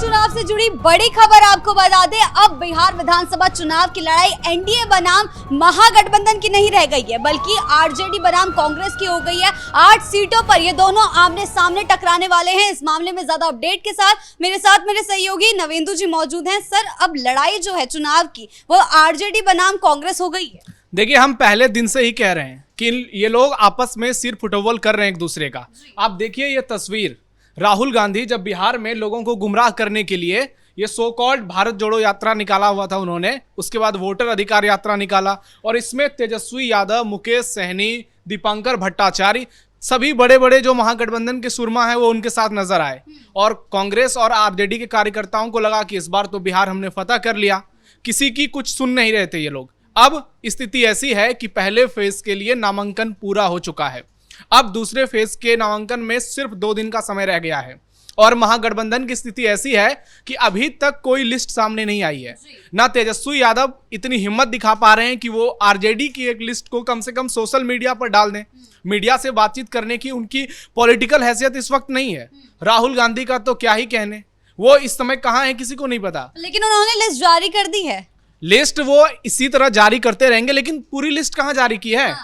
चुनाव से जुड़ी बड़ी खबर आपको बता दें, अब बिहार विधानसभा चुनाव की लड़ाई एनडीए बनाम महागठबंधन की नहीं रह गई है, बल्कि आरजेडी बनाम कांग्रेस की हो गई है। 8 सीटों पर ये दोनों आमने सामने टकराने वाले हैं। इस मामले में ज्यादा अपडेट के साथ मेरे सहयोगी नवेंदु जी मौजूद हैं। सर, अब लड़ाई जो है चुनाव की वो आरजेडी बनाम कांग्रेस हो गई है। देखिए, हम पहले दिन से ही कह रहे हैं कि ये लोग आपस में सिर फुटबॉल कर रहे हैं एक दूसरे का। आप देखिए ये तस्वीर, राहुल गांधी जब बिहार में लोगों को गुमराह करने के लिए ये सो कॉल्ड भारत जोड़ो यात्रा निकाला हुआ था उन्होंने, उसके बाद वोटर अधिकार यात्रा निकाला और इसमें तेजस्वी यादव, मुकेश सहनी, दीपांकर भट्टाचार्य, सभी बड़े बड़े जो महागठबंधन के सुरमा हैं वो उनके साथ नजर आए। और कांग्रेस और आरजेडी के कार्यकर्ताओं को लगा कि इस बार तो बिहार हमने फतह कर लिया, किसी की कुछ सुन नहीं रहे थे ये लोग। अब स्थिति ऐसी है कि पहले फेज के लिए नामांकन पूरा हो चुका है, अब दूसरे फेज के नामांकन में सिर्फ 2 दिन का समय रह गया है और महागठबंधन की स्थिति ऐसी है कि अभी तक कोई लिस्ट सामने नहीं आई है। ना तेजस्वी यादव इतनी हिम्मत दिखा पा रहे हैं कि वो आरजेडी की एक लिस्ट को कम से कम सोशल मीडिया पर डाल दें। मीडिया से बातचीत करने की उनकी पॉलिटिकल हैसियत इस वक्त नहीं है। राहुल गांधी का तो क्या ही कहने, वो इस समय कहाँ है किसी को नहीं पता। लेकिन उन्होंने लिस्ट जारी कर दी है। लिस्ट वो इसी तरह जारी करते रहेंगे, लेकिन पूरी लिस्ट कहाँ जारी की है?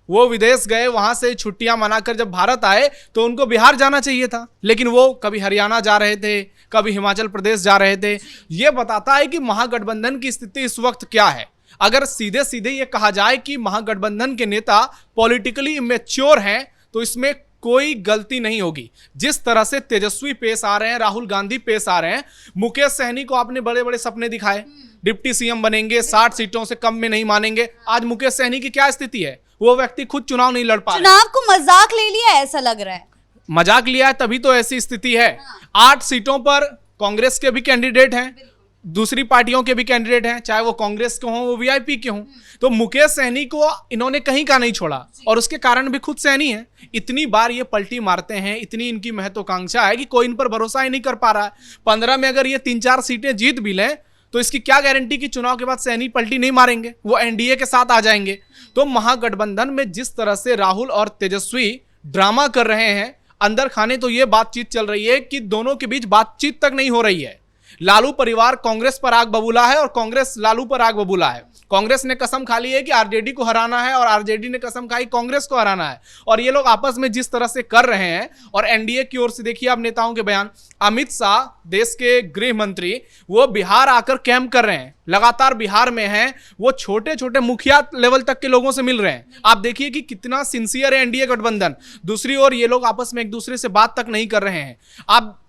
वो विदेश गए, वहां से छुट्टियां मनाकर जब भारत आए तो उनको बिहार जाना चाहिए था, लेकिन वो कभी हरियाणा जा रहे थे, कभी हिमाचल प्रदेश जा रहे थे। ये बताता है कि महागठबंधन की स्थिति इस वक्त क्या है। अगर सीधे सीधे ये कहा जाए कि महागठबंधन के नेता पॉलिटिकली इमेच्योर हैं तो इसमें कोई गलती नहीं होगी। जिस तरह से तेजस्वी पेश आ रहे हैं, राहुल गांधी पेश आ रहे हैं, मुकेश सहनी को आपने बड़े बड़े सपने दिखाए, डिप्टी सीएम बनेंगे, 60 सीटों से कम में नहीं मानेंगे। आज मुकेश सहनी की क्या स्थिति है? वो व्यक्ति खुद चुनाव नहीं लड़ पा रहे। चुनाव को मजाक ले लिया ऐसा लग रहा है। मजाक लिया है तभी तो ऐसी स्थिति है। 8 सीटों पर कांग्रेस के भी कैंडिडेट हैं, दूसरी पार्टियों के भी कैंडिडेट हैं, चाहे वो कांग्रेस के हों वो वीआईपी के हों। तो मुकेश सहनी को इन्होंने कहीं का नहीं छोड़ा और उसके कारण भी खुद सहनी है। इतनी बार ये पलटी मारते हैं, इतनी इनकी महत्वाकांक्षा है कि कोई इन पर भरोसा ही नहीं कर पा रहा है। 15 में अगर ये 3-4 सीटें जीत भी लें तो इसकी क्या गारंटी कि चुनाव के बाद सहनी पलटी नहीं मारेंगे, वो एनडीए के साथ आ जाएंगे। तो महागठबंधन में जिस तरह से राहुल और तेजस्वी ड्रामा कर रहे हैं, अंदर खाने तो ये बातचीत चल रही है कि दोनों के बीच बातचीत तक नहीं हो रही है। लालू परिवार कांग्रेस पर आग बबूला है और कांग्रेस लालू पर आग बबूला है। कांग्रेस ने कसम खा ली है कि आरजेडी को हराना है और आरजेडी ने कसम खाई कांग्रेस को हराना है। और ये लोग आपस में जिस तरह से कर रहे हैं, और एनडीए की ओर से देखिए आप नेताओं के बयान, अमित शाह देश के गृह मंत्री वो बिहार आकर कैंप कर रहे हैं, लगातार बिहार में हैं, वो छोटे छोटे मुखिया लेवल तक के लोगों से मिल रहे हैं। आप देखिए कि कितना सिंसियर है एनडीए गठबंधन। दूसरी ओर ये लोग आपस में एक दूसरे से बात तक नहीं कर रहे हैं। आप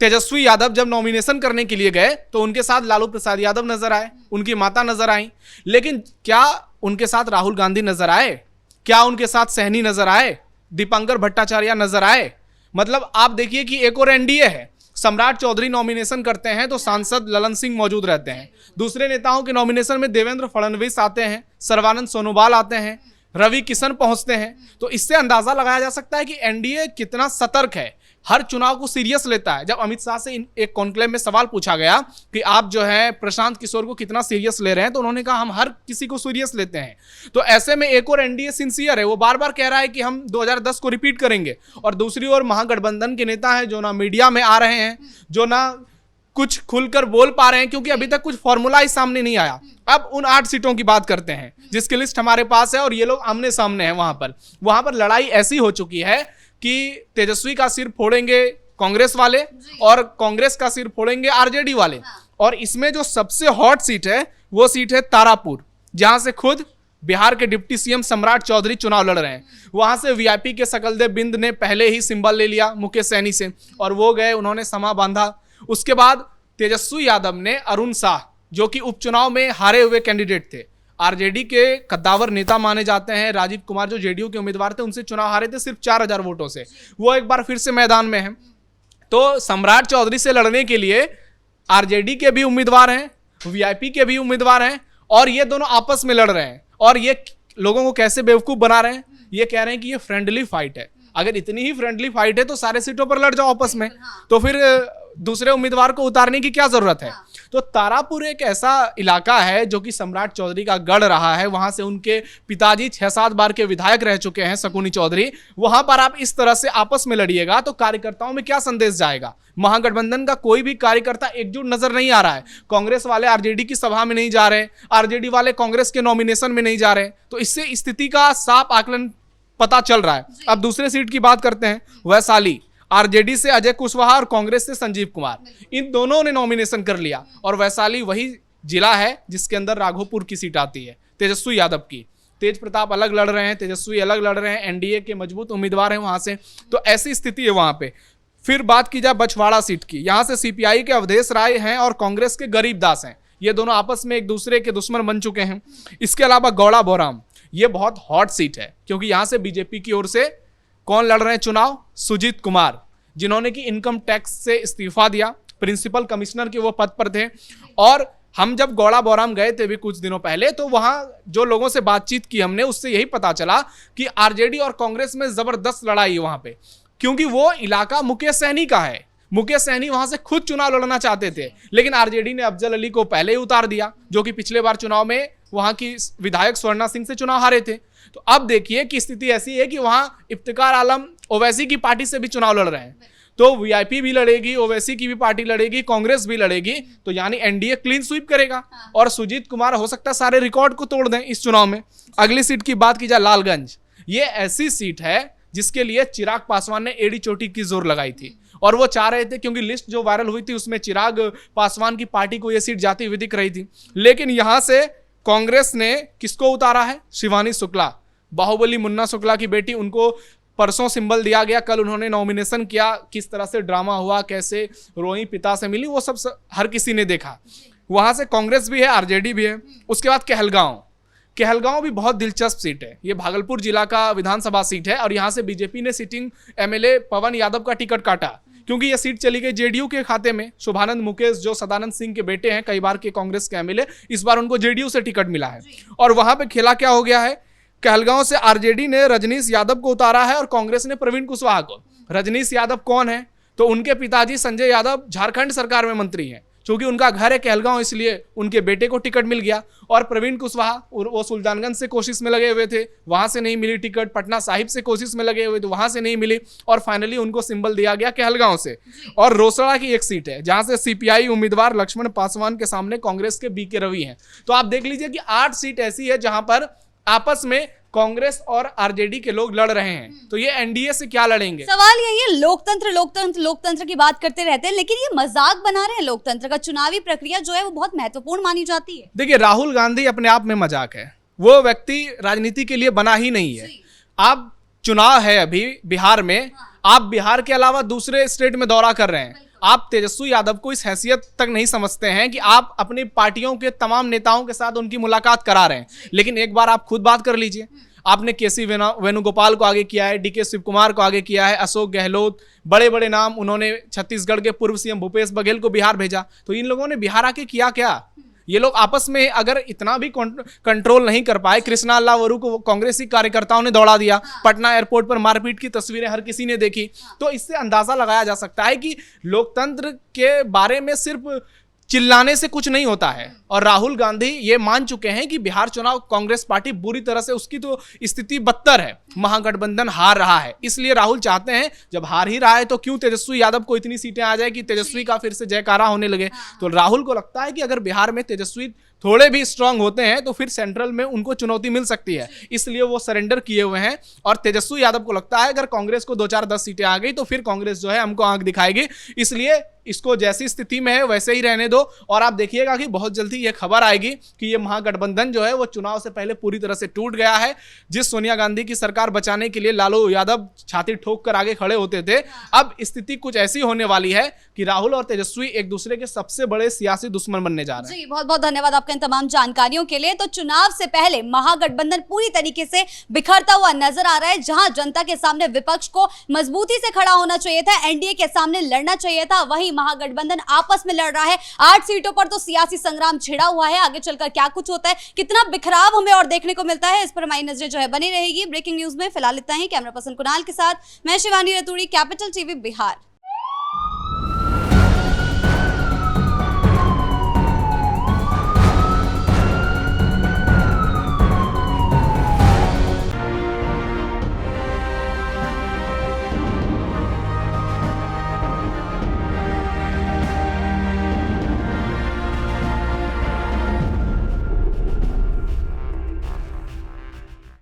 तेजस्वी यादव जब नॉमिनेशन करने के लिए गए तो उनके साथ लालू प्रसाद यादव नजर आए, उनकी माता नजर आई, लेकिन क्या उनके साथ राहुल गांधी नजर आए? क्या उनके साथ सहनी नजर आए? दीपांकर भट्टाचार्य नजर आए? मतलब आप देखिए कि एक और एनडीए है। सम्राट चौधरी नॉमिनेशन करते हैं तो सांसद ललन सिंह मौजूद रहते हैं। दूसरे नेताओं के नॉमिनेशन में देवेंद्र फडणवीस आते हैं, सर्बानंद सोनोवाल आते हैं, रवि किशन पहुंचते हैं। तो इससे अंदाजा लगाया जा सकता है कि एनडीए कितना सतर्क है, हर चुनाव को सीरियस लेता है। जब अमित शाह से एक कॉन्क्लेव में सवाल पूछा गया कि आप जो है प्रशांत किशोर को कितना सीरियस ले रहे हैं, तो उन्होंने कहा हम हर किसी को सीरियस लेते हैं। तो ऐसे में एक और एनडीए सिंसियर है, वो बार बार कह रहा है कि हम 2010 को रिपीट करेंगे। और दूसरी ओर महागठबंधन के नेता हैं जो ना मीडिया में आ रहे हैं, जो ना कुछ खुलकर बोल पा रहे हैं, क्योंकि अभी तक कुछ फॉर्मूला ही सामने नहीं आया। अब उन 8 सीटों की बात करते हैं जिसकी लिस्ट हमारे पास है और ये लोग आमने सामने हैं। वहां पर लड़ाई ऐसी हो चुकी है कि तेजस्वी का सिर फोड़ेंगे कांग्रेस वाले और कांग्रेस का सिर फोड़ेंगे आरजेडी वाले। और इसमें जो सबसे हॉट सीट है वो सीट है तारापुर, जहां से खुद बिहार के डिप्टी सीएम सम्राट चौधरी चुनाव लड़ रहे हैं। वहां से वीआईपी के सकलदेव बिंद ने पहले ही सिंबल ले लिया मुकेश सहनी से और वो गए, उन्होंने समा बांधा। उसके बाद तेजस्वी यादव ने अरुण शाह, जो कि उपचुनाव में हारे हुए कैंडिडेट थे, आरजेडी के कद्दावर नेता माने जाते हैं, राजीव कुमार जो जेडीयू के उम्मीदवार थे, उनसे चुनाव हारे थे सिर्फ 4000 वोटों से, वो एक बार फिर से मैदान में हैं। तो सम्राट चौधरी से लड़ने के लिए आरजेडी के भी उम्मीदवार हैं, वीआईपी के भी उम्मीदवार हैं और ये दोनों आपस में लड़ रहे हैं। और ये लोगों को कैसे बेवकूफ बना रहे हैं, ये कह रहे हैं कि ये फ्रेंडली फाइट है। अगर इतनी ही फ्रेंडली फाइट है तो सारे सीटों पर लड़ जाओ आपस में, तो फिर दूसरे उम्मीदवार को उतारने की क्या जरूरत है। तो तारापुर एक ऐसा इलाका है जो कि सम्राट चौधरी का गढ़ रहा है, वहां से उनके पिताजी 6-7 बार के विधायक रह चुके हैं, शकुनी चौधरी। वहां पर आप इस तरह से आपस में लड़िएगा तो कार्यकर्ताओं में क्या संदेश जाएगा? महागठबंधन का कोई भी कार्यकर्ता एकजुट नजर नहीं आ रहा है। कांग्रेस वाले आरजेडी की सभा में नहीं जा रहे, आरजेडी वाले कांग्रेस के नॉमिनेशन में नहीं जा रहे, तो इससे स्थिति का साफ आकलन पता चल रहा है। अब दूसरे सीट की बात करते हैं, वैशाली। आरजेडी से अजय कुशवाहा और कांग्रेस से संजीव कुमार, इन दोनों ने नॉमिनेशन कर लिया। और वैशाली वही जिला है जिसके अंदर राघोपुर की सीट आती है, तेजस्वी यादव की। तेज प्रताप अलग लड़ रहे हैं, तेजस्वी अलग लड़ रहे हैं, एनडीए के मजबूत उम्मीदवार हैं वहां से, तो ऐसी स्थिति है वहां पे। फिर बात की जाए बछवाड़ा सीट की, यहां से सीपीआई के अवधेश राय हैं और कांग्रेस के गरीबदास हैं। ये दोनों आपस में एक दूसरे के दुश्मन बन चुके हैं। इसके अलावा गौड़ा बोराम, ये बहुत हॉट सीट है क्योंकि यहां से बीजेपी की ओर से कौन लड़ रहे हैं चुनाव? सुजीत कुमार, जिन्होंने कि इनकम टैक्स से इस्तीफा दिया, प्रिंसिपल कमिश्नर के वो पद पर थे। और हम जब गौड़ा बोराम गए थे भी कुछ दिनों पहले, तो वहां जो लोगों से बातचीत की हमने, उससे यही पता चला कि आरजेडी और कांग्रेस में जबरदस्त लड़ाई है वहां पे, क्योंकि वो इलाका मुकेश सहनी का है। मुकेश सहनी वहां से खुद चुनाव लड़ना चाहते थे, लेकिन आरजेडी ने अफजल अली को पहले ही उतार दिया, जो कि पिछले बार चुनाव में वहां की विधायक स्वर्णा सिंह से चुनाव हारे थे। तो अब देखिए कि स्थिति ऐसी है कि वहां इफ्तिकार आलम ओवैसी की पार्टी से भी चुनाव लड़ रहे हैं, तो वीआईपी भी लड़ेगी, ओवैसी की भी पार्टी लड़ेगी, कांग्रेस भी लड़ेगी, तो यानी एनडीए क्लीन स्वीप करेगा। और सुजीत कुमार हो सकता है सारे रिकॉर्ड को तोड़ दें इस चुनाव में। अगली सीट की बात की जाए लालगंज, ये ऐसी सीट है जिसके लिए चिराग पासवान ने एड़ी चोटी की जोर लगाई थी, और वो चाह रहे थे, क्योंकि लिस्ट जो वायरल हुई थी उसमें चिराग पासवान की पार्टी को यह सीट जाती हुई दिख रही थी। लेकिन यहां से कांग्रेस ने किसको उतारा है? शिवानी शुक्ला, बाहुबली मुन्ना शुक्ला की बेटी, उनको परसों सिंबल दिया गया, कल उन्होंने नॉमिनेशन किया, किस तरह से ड्रामा हुआ, कैसे रोई पिता से मिली, वो सब हर किसी ने देखा। वहां से कांग्रेस भी है, आरजेडी भी है। उसके बाद कहलगांव भी बहुत दिलचस्प सीट है, ये भागलपुर जिला का विधानसभा सीट है, और यहां से बीजेपी ने सिटिंग एमएलए पवन यादव का टिकट काटा, क्योंकि ये सीट चली गई जेडीयू के खाते में। शुभानंद मुकेश जो सदानंद सिंह के बेटे हैं, कई बार के कांग्रेस के एमएलए, इस बार उनको जेडीयू से टिकट मिला है। और वहां पे खेला क्या हो गया है? कहलगांव से आरजेडी ने रजनीश यादव को उतारा है और कांग्रेस ने प्रवीण कुशवाहा को। रजनीश यादव कौन है? तो उनके पिताजी संजय यादव झारखंड सरकार में मंत्री हैं, क्योंकि उनका घर है कहलगांव, इसलिए उनके बेटे को टिकट मिल गया। और प्रवीण कुशवाहा वो सुल्तानगंज से कोशिश में लगे हुए थे, वहां से नहीं मिली टिकट, पटना साहिब से कोशिश में लगे हुए थे, वहां से नहीं मिली, और फाइनली उनको सिंबल दिया गया कहलगांव से। और रोसड़ा की एक सीट है जहां से सीपीआई उम्मीदवार लक्ष्मण पासवान के सामने कांग्रेस के बीके रवि हैं। तो आप देख लीजिए कि 8 सीट ऐसी है जहां पर आपस में कांग्रेस और आरजेडी के लोग लड़ रहे हैं। तो ये एनडीए से क्या लड़ेंगे? सवाल यही है, लोकतंत्र की बात करते रहते हैं, लेकिन ये मजाक बना रहे हैं लोकतंत्र का। चुनावी प्रक्रिया जो है वो बहुत महत्वपूर्ण मानी जाती है। देखिए, राहुल गांधी अपने आप में मजाक है, वो व्यक्ति राजनीति के लिए बना ही नहीं है। आप चुनाव है अभी बिहार में, आप बिहार के अलावा दूसरे स्टेट में दौरा कर रहे हैं, आप तेजस्वी यादव को इस हैसियत तक नहीं समझते हैं कि आप अपनी पार्टियों के तमाम नेताओं के साथ उनकी मुलाकात करा रहे हैं। लेकिन एक बार आप खुद बात कर लीजिए, आपने केसी वेणुगोपाल को आगे किया है, डीके शिव कुमार को आगे किया है, अशोक गहलोत, बड़े बड़े नाम, उन्होंने छत्तीसगढ़ के पूर्व सीएम भूपेश बघेल को बिहार भेजा। तो इन लोगों ने बिहार आके किया क्या? ये लोग आपस में अगर इतना भी कंट्रोल नहीं कर पाए, कृष्णा अल्लावरू को कांग्रेसी कार्यकर्ताओं ने दौड़ा दिया, पटना एयरपोर्ट पर मारपीट की तस्वीरें हर किसी ने देखी, तो इससे अंदाजा लगाया जा सकता है कि लोकतंत्र के बारे में सिर्फ चिल्लाने से कुछ नहीं होता है। और राहुल गांधी ये मान चुके हैं कि बिहार चुनाव कांग्रेस पार्टी बुरी तरह से, उसकी तो स्थिति बदतर है, महागठबंधन हार रहा है, इसलिए राहुल चाहते हैं जब हार ही रहा है तो क्यों तेजस्वी यादव को इतनी सीटें आ जाए कि तेजस्वी का फिर से जयकारा होने लगे। तो राहुल को लगता है कि अगर बिहार में तेजस्वी थोड़े भी स्ट्रांग होते हैं तो फिर सेंट्रल में उनको चुनौती मिल सकती है, इसलिए वो सरेंडर किए हुए हैं। और तेजस्वी यादव को लगता है अगर कांग्रेस को 2-4-10 सीटें आ गई तो फिर कांग्रेस जो है हमको आंख दिखाएगी, इसलिए इसको जैसी स्थिति में है वैसे ही रहने दो। और आप देखिएगा कि बहुत जल्दी ये खबर आएगी कि ये महागठबंधन जो है वो चुनाव से पहले पूरी तरह से टूट गया है। जिस सोनिया गांधी की सरकार बचाने के लिए लालू यादव छाती ठोक कर आगे खड़े होते थे, अब स्थिति कुछ ऐसी होने वाली है कि राहुल और तेजस्वी एक दूसरे के सबसे बड़े सियासी दुश्मन बनने जा रहे हैं। जी, बहुत बहुत धन्यवाद आपका इन तमाम जानकारियों के लिए। तो चुनाव से पहले महागठबंधन पूरी तरीके से बिखरता हुआ नजर आ रहा है। जहां जनता के सामने विपक्ष को मजबूती से खड़ा होना चाहिए था, एनडीए के सामने लड़ना चाहिए था, वहीं महागठबंधन आपस में लड़ रहा है। 8 सीटों पर तो सियासी संग्राम छिड़ा हुआ है। आगे चलकर क्या कुछ होता है, कितना बिखराव हमें और देखने को मिलता है, इस पर हमारी नजरें जो है बनी रहेगी। ब्रेकिंग न्यूज में फिलहाल इतना ही। कैमरा पर्सन कुणाल के साथ मैं शिवानी रतूड़ी, कैपिटल टीवी बिहार।